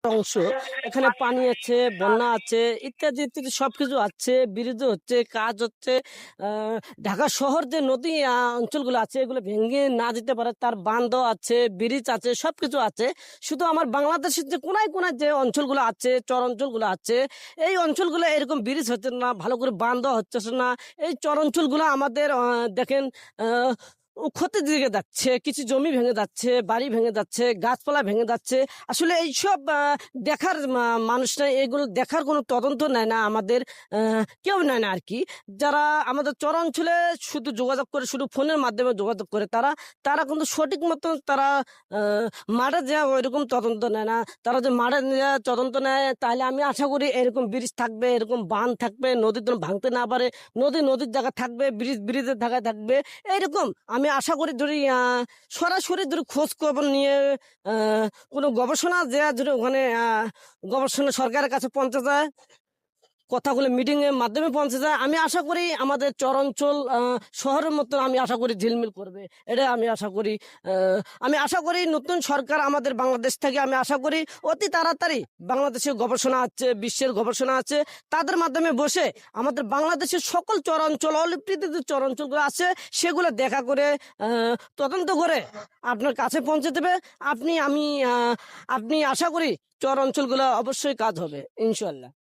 অংশ এখানে পানি আছে, বন্যা আছে, ইত্যাদি ইত্যাদি সবকিছু আছে, ব্রিজ হচ্ছে, কাজ হচ্ছে। ঢাকা শহর যে নদী অঞ্চলগুলো আছে এগুলো ভেঙে না যেতে পারে তার বাঁধ আছে, ব্রিজ আছে, সবকিছু আছে। শুধু আমার বাংলাদেশের যে কোনায় কোনায় যে অঞ্চলগুলো আছে, চর অঞ্চলগুলো আছে, এই অঞ্চলগুলো এরকম ব্রিজ হচ্ছে না, ভালো করে বাঁধ হচ্ছে না। এই চর অঞ্চলগুলো আমাদের দেখেন ক্ষতির দিকে যাচ্ছে, কিছু জমি ভেঙে যাচ্ছে, বাড়ি ভেঙে যাচ্ছে, গাছপালা ভেঙে যাচ্ছে। আসলে এইসব দেখার মানুষরা এগুলো দেখার কোনো তদন্ত নেয় না, আমাদের কেউ নেয় না আর কি। যারা আমাদের চরাঞ্চলে শুধু যোগাযোগ করে, শুধু ফোনের মাধ্যমে যোগাযোগ করে, তারা তারা কিন্তু সঠিক মতো তারা মাঠে যাওয়া ওইরকম তদন্ত নেয় না। তারা যে মাঠে যাওয়া তদন্ত নেয় তাহলে আমি আশা করি এরকম ব্রিজ থাকবে, এরকম বাঁধ থাকবে, নদীর জন্য ভাঙতে না পারে, নদীর জায়গা থাকবে, ব্রিজের জায়গায় থাকবে। এইরকম আমি আশা করি ধরি সরাসরি ধরি খোঁজ খবর নিয়ে কোনো গবেষণা দেওয়া ধরে ওখানে গবেষণা সরকারের কাছে পৌঁছে যায়, কথাগুলো মিটিং এর মাধ্যমে পৌঁছে যায়। আমি আশা করি আমাদের চরাঞ্চল শহরের মতো আমি আশা করি ঝিলমিল করবে, এটা আমি আশা করি। আমি আশা করি নতুন সরকার আমাদের বাংলাদেশ থেকে, আমি আশা করি অতি তাড়াতাড়ি বাংলাদেশের গবেষণা আছে, বিশ্বের গবেষণা আছে, তাদের মাধ্যমে বসে আমাদের বাংলাদেশের সকল চরাঞ্চল, অলিপ্রিত যে চরাঞ্চলগুলো আছে সেগুলো দেখা করে তদন্ত করে আপনার কাছে পৌঁছে দেবে। আপনি আশা করি চর অঞ্চলগুলো অবশ্যই কাজ হবে ইনশাল্লাহ।